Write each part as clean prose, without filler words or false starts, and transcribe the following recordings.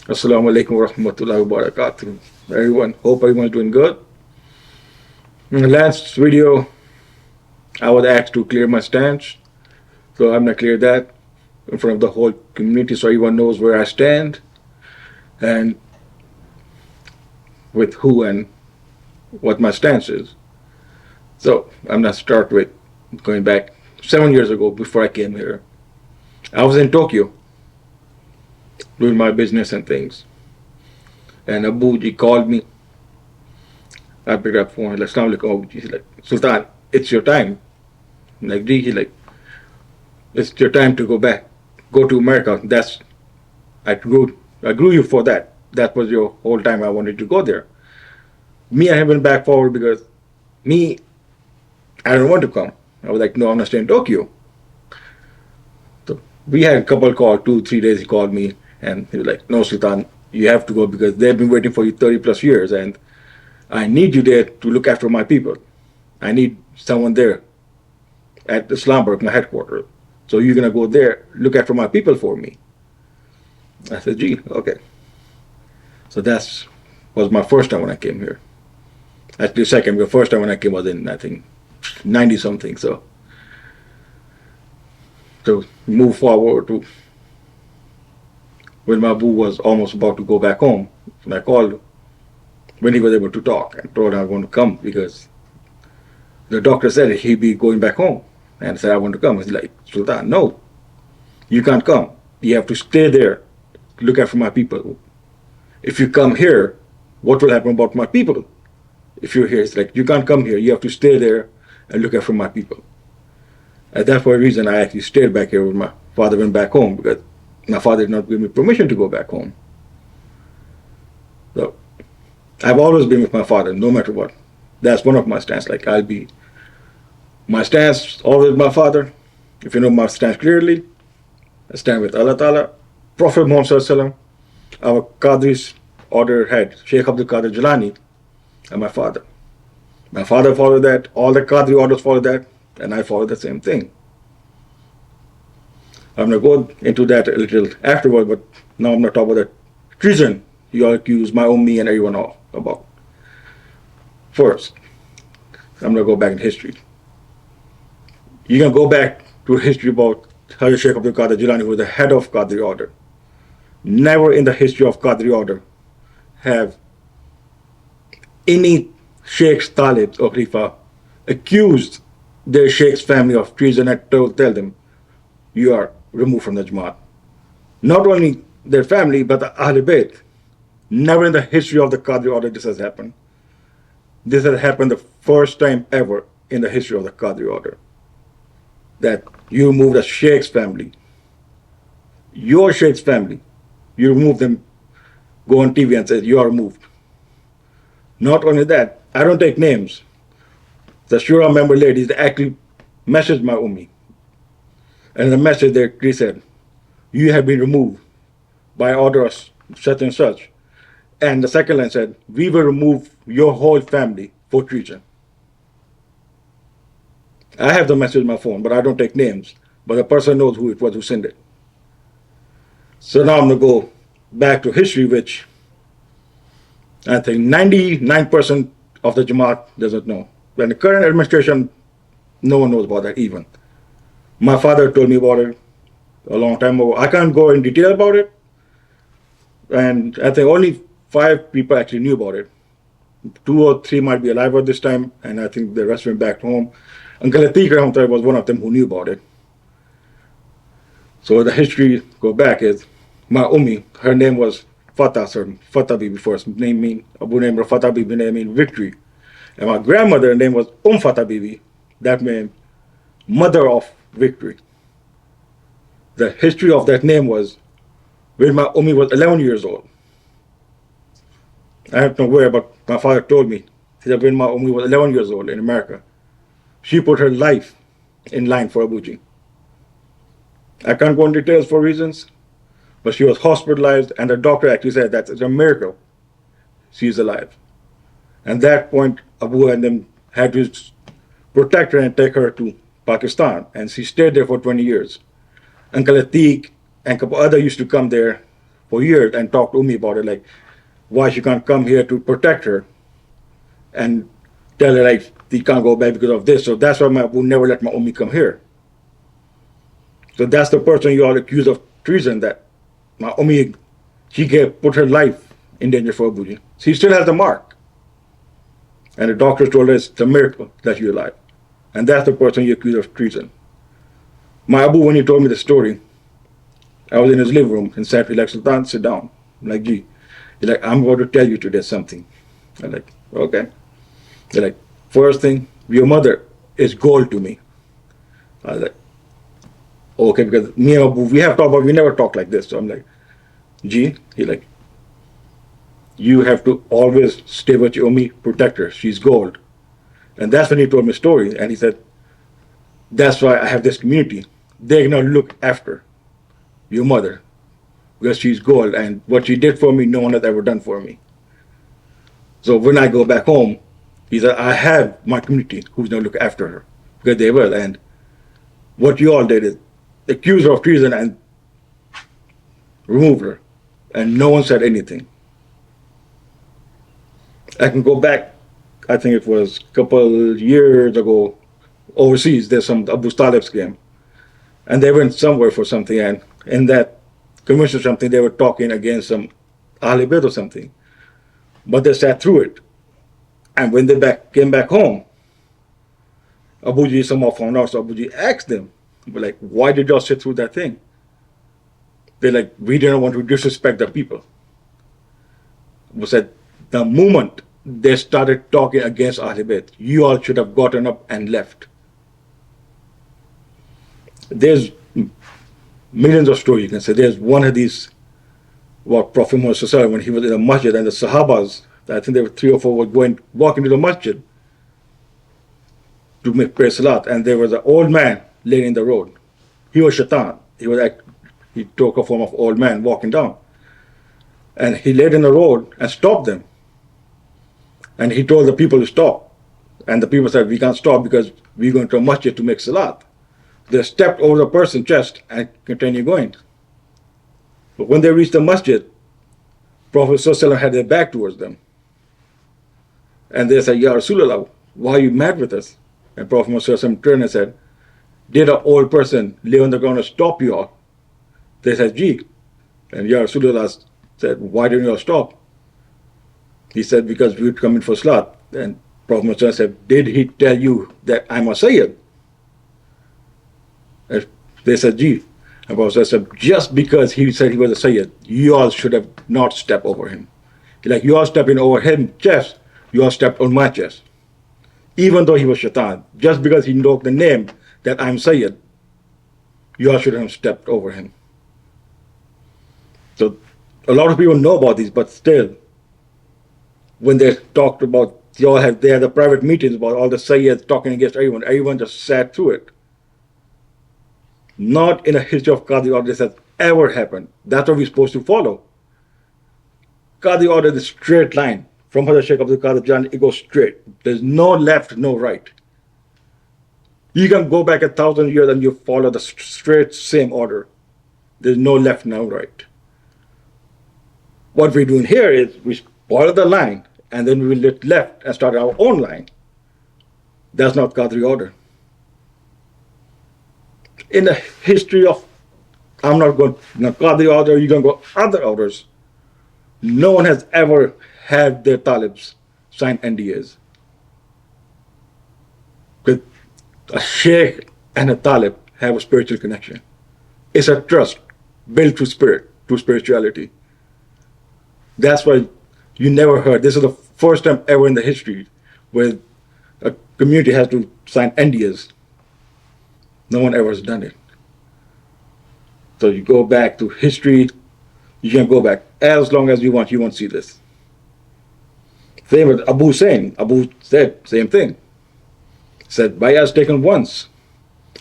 Assalamu alaikum wa rahmatullahi wa barakatuh. Everyone, hope everyone's doing good. In the last video, I was asked to clear my stance, so I'm gonna clear that in front of the whole community so everyone knows where I stand and with who and what my stance is. So I'm gonna start with going back 7 years ago before I came here. I was in Tokyo doing my business and things, and Abuji called me. I picked up the phone. He's like, Assalamu alaikum, Abuji. He's like, Sultan, it's your time. I'm like, gee, he's like, it's your time to go back, go to America. I grew you for that. That was your whole time. I wanted to go there. Me, I haven't back forward because me, I don't want to come. I was like, no, I'm gonna stay in Tokyo. So we had a couple calls, 2, 3 days. He called me and he was like, no, Sultan, you have to go because they've been waiting for you 30 plus years, and I need you there to look after my people. I need someone there at Islamabad, my headquarters. So you're gonna go there, look after my people for me. I said, gee, okay. So that's was my first time when I came here. Actually, second, the first time when I came was in, I think, 90 something. So to move forward to when my boo was almost about to go back home, and I called when he was able to talk and told him I want to come because the doctor said he'd be going back home. And I said, I want to come. He's like, Sultan, no, you can't come. You have to stay there, look after my people. If you come here, what will happen about my people? If you're here, it's like, you can't come here. You have to stay there and look after my people. And that's for a reason I actually stayed back here when my father went back home, because my father did not give me permission to go back home. So I've always been with my father, no matter what. That's one of my stance. Like, my stance always with my father. If you know my stance clearly, I stand with Allah Ta'ala, Prophet Muhammad Sallallahu Alaihi Wasallam, our Qadri's order head, Sheikh Abdul Qadir Jilani, and my father. My father followed that, all the Qadri orders follow that, and I follow the same thing. I'm going to go into that a little afterward, but now I'm going to talk about the treason you all accuse my own me and everyone else about. First, I'm going to go back in history. You can go back to history about how Sheikh Abdul Qadir Jilani was the head of Qadri order. Never in the history of Qadri order have any sheikhs, talibs, or khalifa accused their sheikh's family of treason and tell them, you are removed from the Jamaat. Not only their family, but the Ahl Bayt. Never in the history of the Qadri order this has happened. This has happened the first time ever in the history of the Qadri order. That you remove the sheikh's family, your sheikh's family, you remove them, go on TV and say, you are removed. Not only that, I don't take names. The Shura member ladies, they actually messaged my Ummi. And in the message they said, you have been removed by order of such and such. And the second line said, we will remove your whole family for treason. I have the message on my phone, but I don't take names. But the person knows who it was who sent it. So now I'm going to go back to history, which I think 99% of the Jamaat doesn't know. When the current administration, no one knows about that even. My father told me about it a long time ago. I can't go in detail about it. And I think only 5 people actually knew about it. 2 or 3 might be alive at this time, and I think the rest went back home. Uncle Atiq was one of them who knew about it. So the history go back is my Ummi, her name was Fatah, sir, Fatah Bibi first. Name mean Abu name Fatah Bibi name mean victory. And my grandmother name was Fatah Bibi. That meant mother of victory. The history of that name was when my Ummi was 11 years old. I have no worry, but my father told me. He said when my Ummi was 11 years old in America, she put her life in line for Abuji. I can't go into details for reasons, but she was hospitalized, and the doctor actually said that it's a miracle she's alive. And at that point, Abu and them had to protect her and take her to Pakistan, and she stayed there for 20 years. Uncle Atiq and a couple other used to come there for years and talked to me about it, like why she can't come here to protect her and tell her like he can't go back because of this. So that's why my Abu never let my Ummi come here. So that's the person you all accused of treason, that my Ummi, she put her life in danger for Abuji. She still has the mark. And the doctors told her it's a miracle that you're alive. And that's the person you accused of treason. My Abu, when he told me the story, I was in his living room and sat with like, Sultan, sit down. I'm like, gee. He's like, I'm going to tell you today something. I'm like, okay. They're like, first thing, your mother is gold to me. I was like, okay, because me and Abu, we never talk like this. So I'm like, gee. He's like, you have to always stay with your Ummi, protect her. She's gold. And that's when he told me the story. And he said, that's why I have this community. They're going to look after your mother because she's gold. And what she did for me, no one has ever done for me. So when I go back home, he said, I have my community who's going to look after her because they will. And what you all did is accuse her of treason and remove her. And no one said anything. I can go back, I think it was a couple years ago, overseas, there's some Abu Talib's game. And they went somewhere for something, and in that convention or something, they were talking against some Ahl Bayt or something. But they sat through it. And when they came back home, Abuji somehow found out, so Abuji asked them, like, why did y'all sit through that thing? They're like, we didn't want to disrespect the people. Abu said, the moment they started talking against Ahl Bayt, you all should have gotten up and left. There's millions of stories you can say. There's one of these about Prophet Muhammad when he was in a masjid and the Sahabas, I think there were 3 or 4 were walking to the masjid to make prayer salat, and there was an old man laying in the road. He was shaitan. He took a form of old man walking down. And he laid in the road and stopped them. And he told the people to stop. And the people said, we can't stop because we're going to a masjid to make salat. They stepped over the person's chest and continued going. But when they reached the masjid, Prophet ﷺ had their back towards them. And they said, Ya Rasulullah, why are you mad with us? And Prophet ﷺ turned and said, did an old person lay on the ground and stop you all? They said, gee. And Ya Rasulullah said, why didn't you all stop? He said, because we would come in for salat. And Prophet ﷺ said, did he tell you that I'm a Syed? And they said, gee. And Prophet said, just because he said he was a Syed, you all should have not stepped over him. Like, you all stepping over his chest, you all stepped on my chest. Even though he was shaitan, just because he invoked the name that I'm Syed, you all should have stepped over him. So a lot of people know about these, but still, when they talked about, they had the private meetings about all the Sayyids talking against everyone just sat through it. Not in a history of Qadi order this has ever happened. That's what we're supposed to follow. Qadi order is a straight line. From Hazrat Sheikh Abdul Qadir Jan, it goes straight. There's no left, no right. You can go back 1,000 years and you follow the straight same order. There's no left, no right. What we're doing here is we follow the line and then we will let left and start our own line. That's not Qadri order. In the history of, I'm not going to Qadri order, you're going to go other orders. No one has ever had their talibs sign NDAs. Because a sheikh and a talib have a spiritual connection. It's a trust built through spirit, through spirituality. That's why you never heard, this is the first time ever in the history where a community has to sign NDAs. No one ever has done it. So you go back to history, you can go back as long as you won't see this. Same with Abu saying, Abu said same thing. Said, Bay'ah is taken once,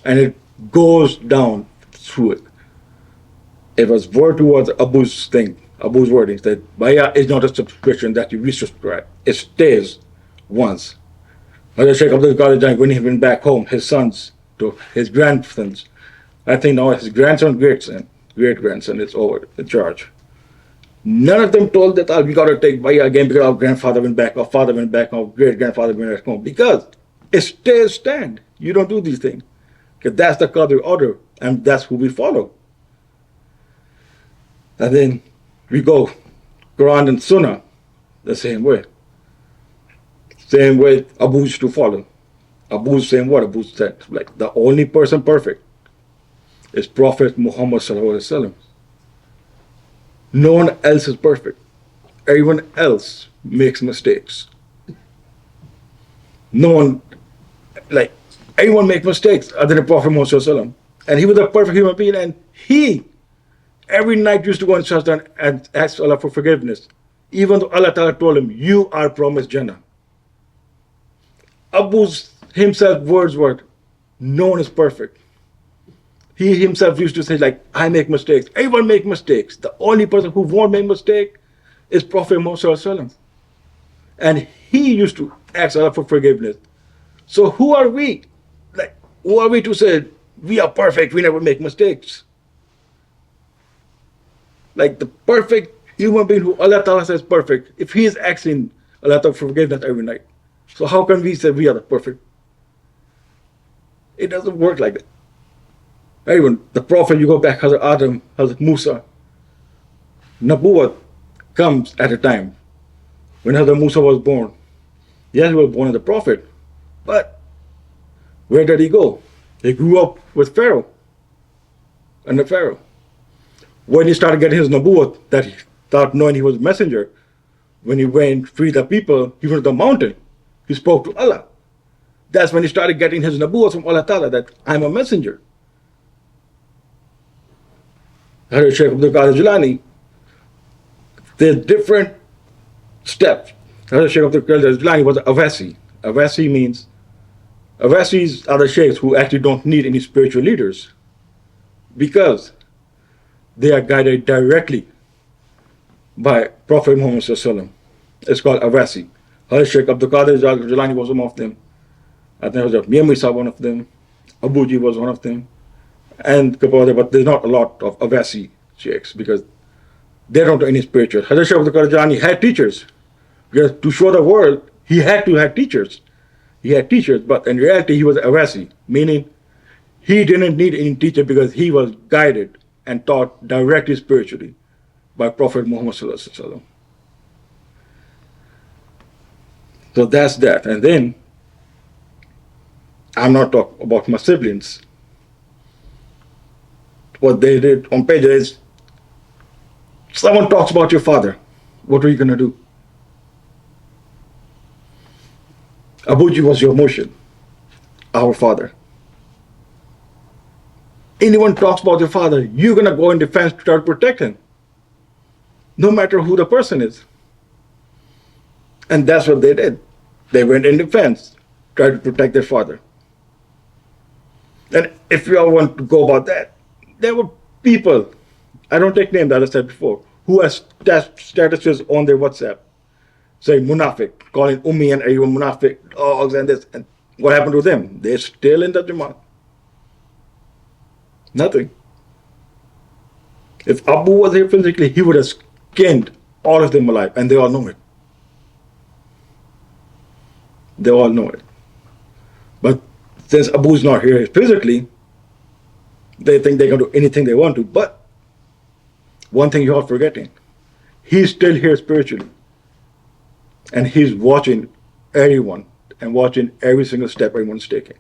and it goes down through it. It was word towards Abu's thing, Abu's wording, that Bay'ah is not a subscription that you resubscribe. It stays once. Hazrat Sheikh Abdul Qadir Jan, when he went back home, his sons, to his grandsons, I think now his grandson, great grandson is over in charge. None of them told that, we got to take Baya again because our grandfather went back, our father went back, our great grandfather went back home. Because it stays stand. You don't do these things. Because that's the Qadr order, and that's who we follow. And then we go Quran and Sunnah the same way. Same way Abu used to follow. Abu saying what? Abu said, like, the only person perfect is Prophet Muhammad sallallahu alaihi wasallam. No one else is perfect. Everyone else makes mistakes. No one, like, everyone makes mistakes other than Prophet Muhammad sallallahu alaihi wasallam. And he was a perfect human being, and he every night used to go in Shah and ask Allah for forgiveness. Even though Allah Ta'ala told him, you are promised Jannah. Abu's himself words were, no one is perfect. He himself used to say, like, I make mistakes. Everyone make mistakes. The only person who won't make mistake is Prophet Muhammad sallallahu alaihi wasallam. And he used to ask Allah for forgiveness. So who are we? Like, who are we to say we are perfect, we never make mistakes? Like the perfect human being who Allah Ta'ala says perfect, if he is asking Allah Ta'ala for forgiveness every night, so how can we say we are the perfect? It doesn't work like that. Everyone, the Prophet, you go back, Hazrat Adam, Hazrat Musa, Nabuwat comes at a time when Hazrat Musa was born. Yes, he was born as a prophet, but where did he go? He grew up with Pharaoh, under Pharaoh. When he started getting his Nabuwat, that he started knowing he was a messenger, when he went free the people, he went to the mountain, he spoke to Allah. That's when he started getting his Nabuwat from Allah Ta'ala, that I'm a messenger. Hazrat Shaykh Abdul Qadir Jilani, there's different steps. Hazrat Shaykh Abdul Qadir Jilani was Avasi. Avasi means, Avasis are the sheikhs who actually don't need any spiritual leaders because they are guided directly by Prophet Muhammad sallallahu alaihi wasallam. It's called Avasi. Hazrat Shaykh Abdul Qadir Jilani was one of them. I think Hazrat Mian Isa one of them. Abuji was one of them. And but there's not a lot of Avasi sheikhs because they don't do any spiritual. Hazrat Shaykh Abdul Qadir Jilani had teachers. Because to show the world, he had to have teachers. He had teachers, but in reality, he was Avasi, meaning he didn't need any teacher because he was guided and taught directly spiritually by Prophet Muhammad sallallahu alaihi wasallam. So that's that. And then, I'm not talking about my siblings. What they did on page is, someone talks about your father. What are you going to do? Abuji was your Murshid, our father. Anyone talks about your father, you're going to go in defense to try to protect him, no matter who the person is. And that's what they did. They went in defense, tried to protect their father. And if you all want to go about that, there were people, I don't take names, as I said before, who have statuses on their WhatsApp, saying Munafiq, calling Ummi and everyone Munafiq, dogs and this. And what happened to them? They're still in the Jamaat. Nothing. If Abu was here physically, he would have skinned all of them alive, and they all know it. They all know it. But since Abu is not here physically, they think they can do anything they want to. But one thing you're all forgetting, he's still here spiritually. And he's watching everyone and watching every single step everyone's taking.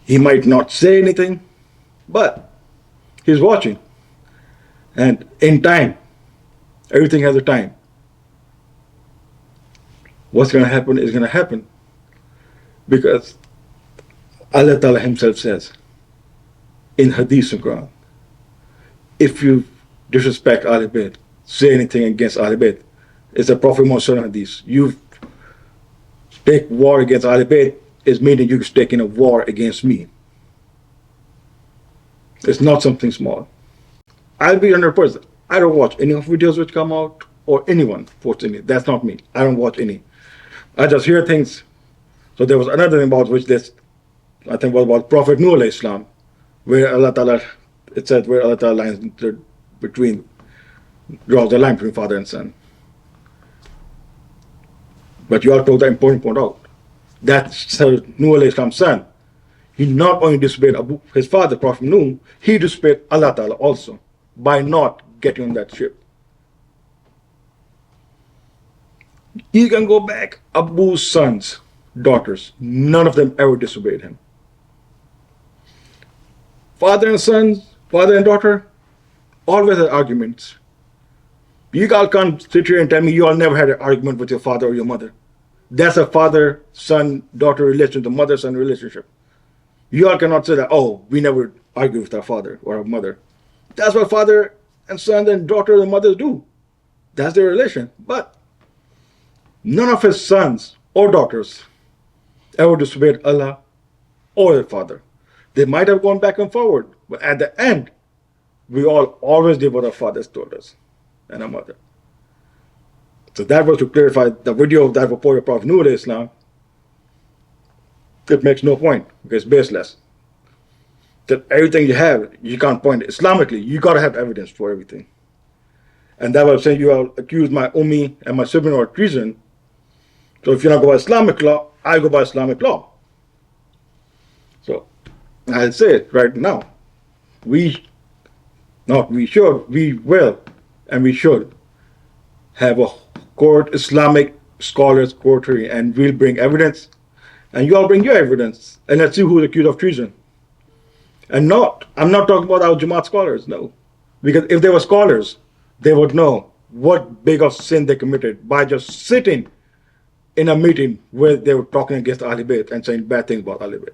He might not say anything, but he's watching. And in time, everything has a time. What's going to happen is going to happen. Because Allah Ta'ala himself says in Hadith and Quran, if you disrespect Ahl Bayt, say anything against Ahl Bayt, it's a Prophet Muhammad Hadith. You take war against Ahl Bayt is meaning you're taking a war against me. It's not something small. I'll be 100%. I don't watch any of videos which come out or anyone posts any. That's not me. I don't watch any. I just hear things. So there was another thing about which this, I think was about Prophet Nuh alayhi Islam, where Allah Ta'ala, it said where Allah Ta'ala lines between, draws the line between father and son. But you all told the important point out. That's Nuh alayhi Islam's son. He not only disobeyed his father, Prophet Nuh, he disobeyed Allah Ta'ala also by not getting on that ship. You can go back, Abu's sons, daughters, none of them ever disobeyed him. Father and sons, father and daughter, always had arguments. You all can't sit here and tell me you all never had an argument with your father or your mother. That's a father-son-daughter relationship, the mother-son relationship. You all cannot say that, oh, we never argue with our father or our mother. That's what father and son and daughter and mothers do. That's their relation. But none of his sons or daughters ever disobeyed Allah or their father. They might have gone back and forward, but at the end, we all always did what our fathers told us and our mother. So that was to clarify the video of that report of Prophet Nuh alayhi Islam. It makes no point because it's baseless. That everything you have, you can't point it. Islamically, you got to have evidence for everything. And that was saying you all accused my ummi and my sibling of treason. So if you don't go by Islamic law, I go by Islamic law. So I'll say it right now. We will, and we should have a court, Islamic scholars court hearing, and we'll bring evidence, and you all bring your evidence, and let's see who's accused of treason. And I'm not talking about our Jamaat scholars, no. Because if they were scholars, they would know what big of sin they committed by just sitting in a meeting where they were talking against Ahlul Bayt and saying bad things about Ahlul Bayt.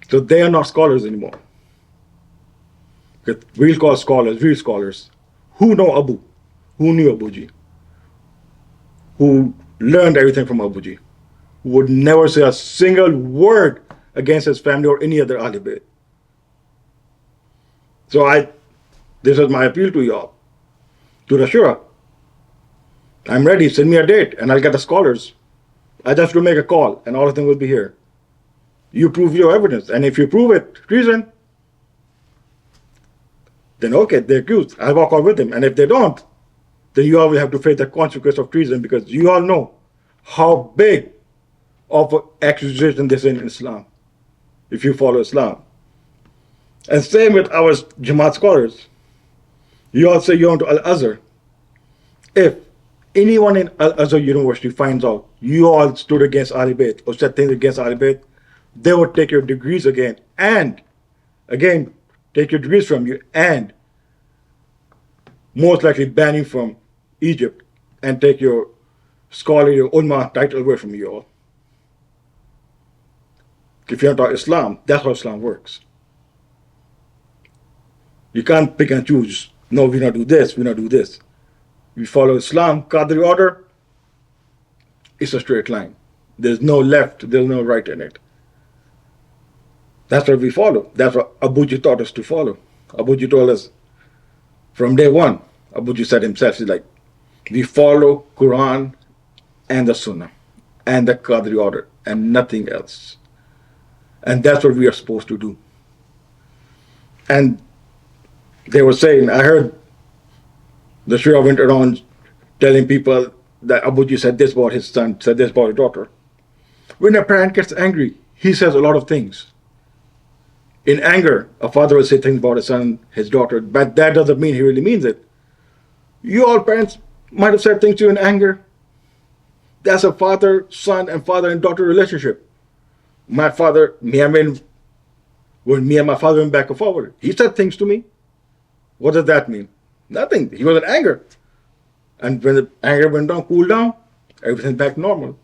So they are not scholars anymore. Because we'll call scholars, real scholars, who know Abu, who knew Abuji, who learned everything from Abuji, who would never say a single word against his family or any other Ahlul Bayt. So this is my appeal to y'all, to the Shura. I'm ready, send me a date and I'll get the scholars. I just will make a call and all of them will be here. You prove your evidence, and if you prove it, treason, then okay, they're accused. I'll walk out with them. And if they don't, then you all will have to face the consequence of treason, because you all know how big of an accusation this is in Islam, if you follow Islam. And same with our Jamaat scholars. You all say you're onto Al-Azhar. If anyone in Al-Azhar University finds out you all stood against Ahlul Bayt or said things against Ahlul Bayt, they would take your degrees again, and again, take your degrees from you, and most likely ban you from Egypt and take your scholarly, your ulma title away from you all. If you're not Islam, that's how Islam works. You can't pick and choose. No, we not do this, we not do this. We follow Islam, Qadri order, it's a straight line. There's no left, there's no right in it. That's what we follow. That's what Abuji taught us to follow. Abuji told us from day one, Abuji said himself, he's like, we follow Quran and the Sunnah and the Qadri order and nothing else. And that's what we are supposed to do. And they were saying, I heard the Shura went around telling people that Abuji said this about his son, said this about his daughter. When a parent gets angry, he says a lot of things. In anger, a father will say things about his son, his daughter, but that doesn't mean he really means it. You all parents might have said things to you in anger. That's a father-son and father and daughter relationship. My father, when me and my father went back and forward, he said things to me. What does that mean? Nothing. He was in anger. And when the anger went down, cooled down, everything's back normal.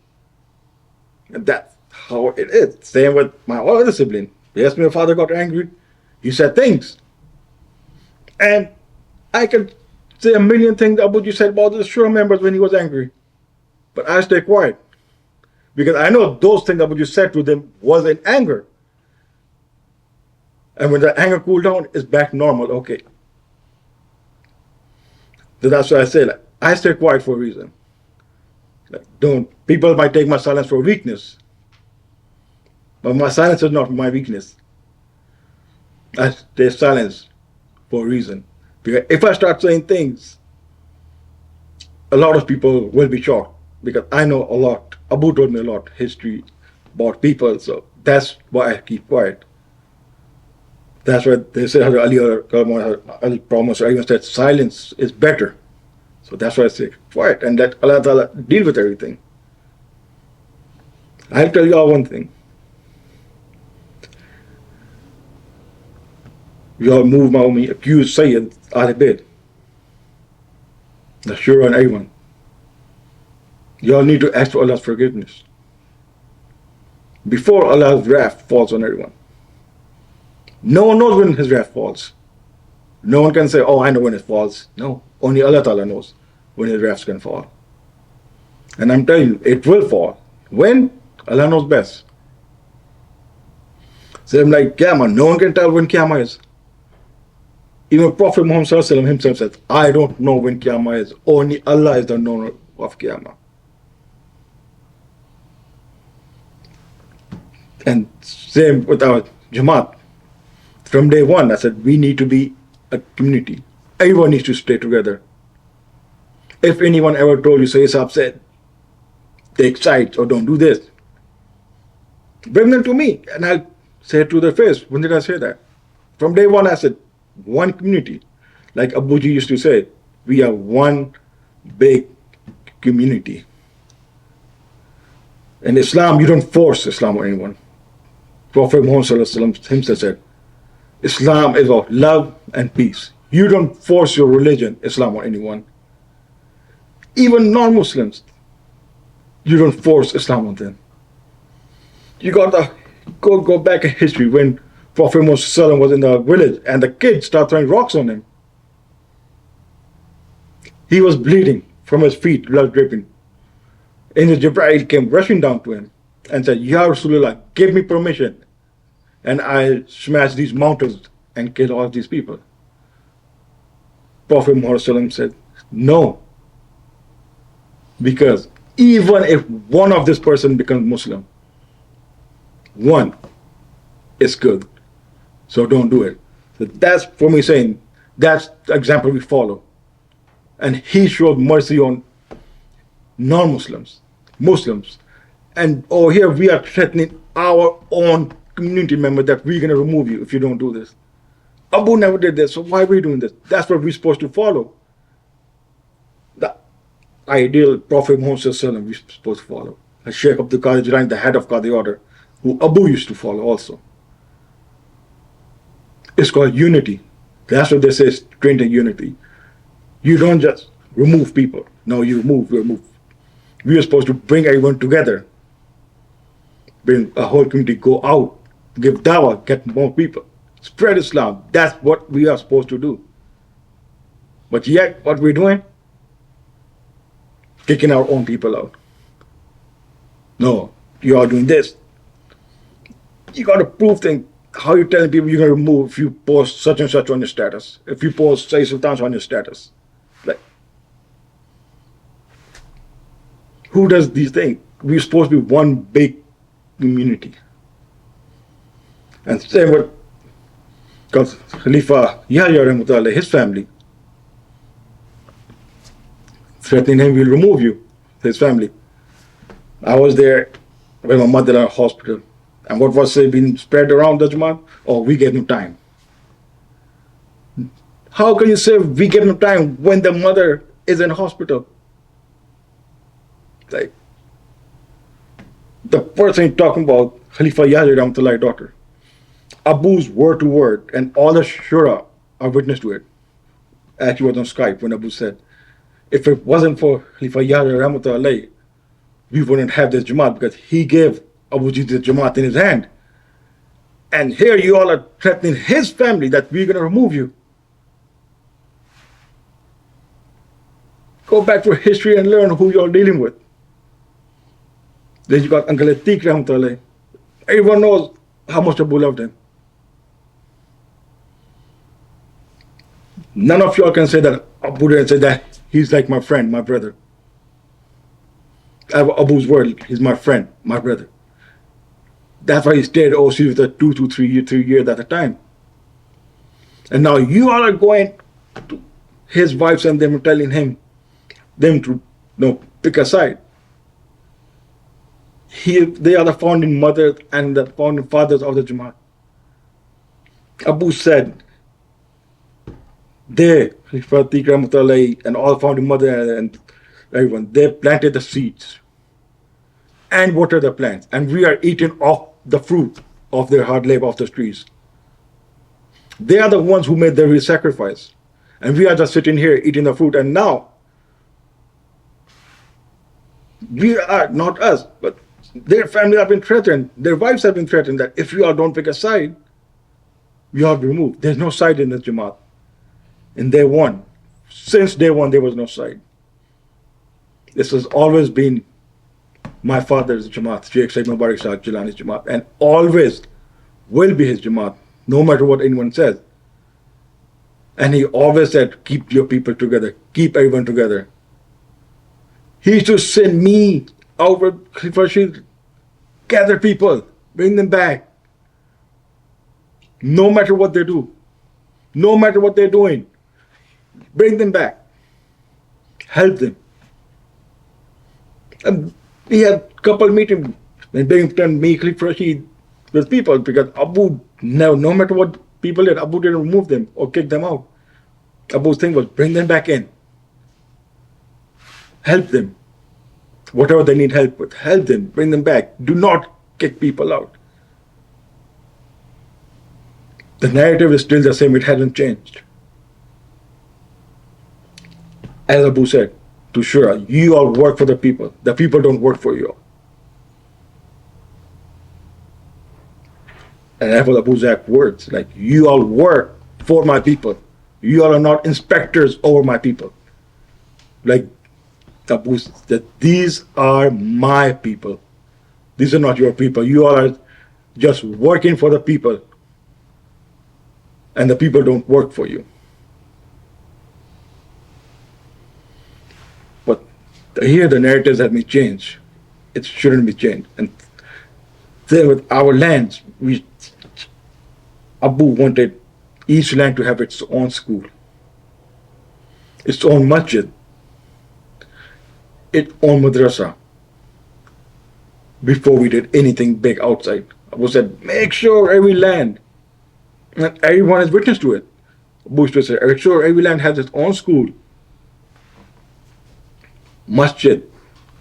And that's how it is. Same with my other sibling. Yes, my father got angry. He said things. And I can say a million things Abuji said about the Shura members when he was angry. But I stay quiet. Because I know those things Abuji said to them was in anger. And when the anger cooled down, it's back normal. Okay. So that's why I say, like, I stay quiet for a reason. Like, people might take my silence for weakness. But my silence is not my weakness. I stay silent for a reason. Because if I start saying things, a lot of people will be shocked because I know a lot. Abu told me a lot history about people, so that's why I keep quiet. That's why they say Ali promise, or even said silence is better. So that's why I say quiet and let Allah Ta'ala deal with everything. I'll tell you all one thing. You all move me, accuse Syed out of bed. That's sure on everyone. You all need to ask for Allah's forgiveness before Allah's wrath falls on everyone. No one knows when His wrath falls. No one can say, oh, I know when it falls. No, only Allah Ta'ala knows when His wrath can fall. And I'm telling you, it will fall. When? Allah knows best. So I'm like, Qiyamah, no one can tell when Qiyamah is. Even Prophet Muhammad himself said, I don't know when Qiyamah is. Only Allah is the knower of Qiyamah. And same with our Jamaat. From day one, I said, we need to be a community. Everyone needs to stay together. If anyone ever told you, say it's upset, take sides or don't do this, bring them to me and I'll say it to their face. When did I say that? From day one, I said, one community. Like Abuji used to say, we are one big community. In Islam, you don't force Islam on anyone. Prophet Muhammad himself said, Islam is of love and peace. You don't force your religion, Islam, on anyone. Even non-Muslims, you don't force Islam on them. You got to go back in history when Prophet Muhammad was in the village and the kids started throwing rocks on him. He was bleeding from his feet, blood dripping. And the Jibreel came rushing down to him and said, Ya Rasulullah, give me permission and I'll smash these mountains and kill all these people. Prophet Muhammad said, no. Because even if one of this person becomes Muslim, one is good. So don't do it. So that's for me saying, that's the example we follow. And he showed mercy on non-Muslims, Muslims. And over here we are threatening our own community member that we're going to remove you if you don't do this. Abu never did this, so why are we doing this? That's what we're supposed to follow. The ideal Prophet Muhammad we're supposed to follow. Sheikh Abdul Qadir Jilani, the head of Qadi order, who Abu used to follow also. It's called unity. That's what they say, strength and unity. You don't just remove people. No, you remove. We are supposed to bring everyone together. Bring a whole community, go out, give dawah, get more people. Spread Islam. That's what we are supposed to do. But yet, what we're doing? Kicking our own people out. No, you are doing this. You got to prove things. How you telling people you're going to remove if you post such and such on your status? If you post, say, Sultan on your status? Like, who does these things? We're supposed to be one big community. And same with because Khalifa Yahya Rahmatullah, his family, threatening him, we'll remove you, his family. I was there when my mother in the hospital. And what was being spread around the Jamaat? Oh, we gave him time. How can you say we gave him time when the mother is in hospital? Like, the person you're talking about, Khalifa Yahya Rahmatullah, daughter, Abu's word to word, and all the Shura are witness to it. Actually, was on Skype when Abu said, if it wasn't for Khalifa Yahya Rahmatullah, we wouldn't have this Jamaat because he gave Abu Jid the Jamaat in his hand. And here you all are threatening his family that we're going to remove you. Go back to history and learn who you're dealing with. Then you got Uncle Atiq Rahmatullah. Everyone knows how much Abu loved him. None of y'all can say that Abu didn't say that he's like my friend, my brother. I have Abu's word, he's my friend, my brother. That's why he stayed overseas with 2 to 3 years at a time. And now you all are going His wives and them were telling them to pick a side. They are the founding mothers and the founding fathers of the Jamaat. Abu said, they, Fatih Rahmatullahi, and all founding mother and everyone, they planted the seeds and watered the plants, and we are eating off the fruit of their hard labor of the trees. They are the ones who made the real sacrifice, and we are just sitting here eating the fruit. And now we are, not us, but their family have been threatened, their wives have been threatened that if you all don't pick a side, you are removed. There's no side in the Jamaat. And day one, since day one, there was no side. This has always been my father's Jamaat, Sheikh Syed Mubarak Shah Jilani's Jamaat, and always will be his Jamaat, no matter what anyone says. And he always said, keep your people together, keep everyone together. He used to send me over Khalifa, gather people, bring them back. No matter what they do, no matter what they're doing, bring them back, help them. And we had a couple meetings and bring me, Khalifa Rashid, with people, because Abu, no matter what people did, Abu didn't remove them or kick them out. Abu's thing was bring them back in, help them. Whatever they need help with, help them, bring them back. Do not kick people out. The narrative is still the same, it hasn't changed. As Abu said to Shura, you all work for the people don't work for you all. And that was Abu's exact words, like, you all work for my people. You all are not inspectors over my people. Like Abu said, these are my people. These are not your people. You all are just working for the people. And the people don't work for you. But here the narratives have been changed. It shouldn't be changed. And then with our lands, Abu wanted each land to have its own school, its own masjid, its own madrasa, before we did anything big outside. Abu said, make sure every land, and everyone is witness to it. Abu said, make sure every land has its own school, masjid,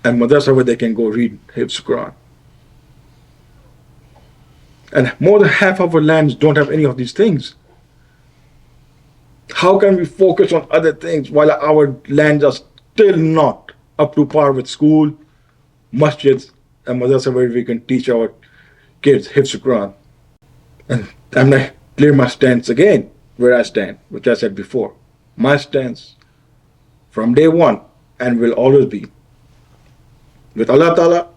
and madrasa where they can go read Hifz Quran. And more than half of our lands don't have any of these things. How can we focus on other things while our lands are still not up to par with school, masjids, and madrasa where we can teach our kids Hifz Quran? And I'm going to clear my stance again, where I stand, which I said before. My stance from day one and will always be with Allah Ta'ala,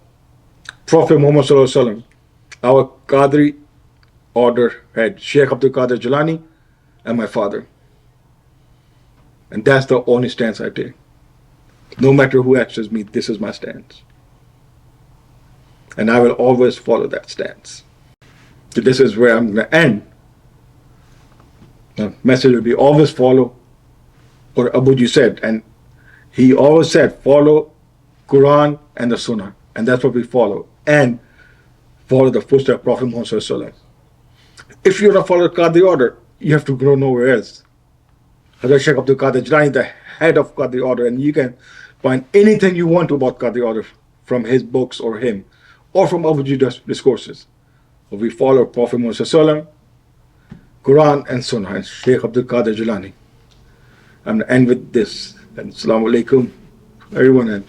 Prophet Muhammad Sallallahu Alaihi Wasallam, our Qadri order head, Sheikh Abdul Qadir Jilani, and my father. And that's the only stance I take. No matter who actions me, this is my stance. And I will always follow that stance. So this is where I'm going to end. The message will be always follow what Abuji said. And he always said, follow Quran and the Sunnah. And that's what we follow. And follow the footsteps of Prophet Muhammad Sallallahu Alaihi Wasallam. If you don't follow the Qadri order, you have to go nowhere else. Hazrat Sheikh Abdul Qadir Jilani, the head of Qadri order, and you can find anything you want about Qadri order from his books or him, or from Abuji discourses. But we follow Prophet Muhammad Sallallahu Alaihi Wasallam, Quran and Sunnah, and Sheikh Abdul Qadir Jilani. I'm going to end with this. And Assalamu Alaikum, everyone, and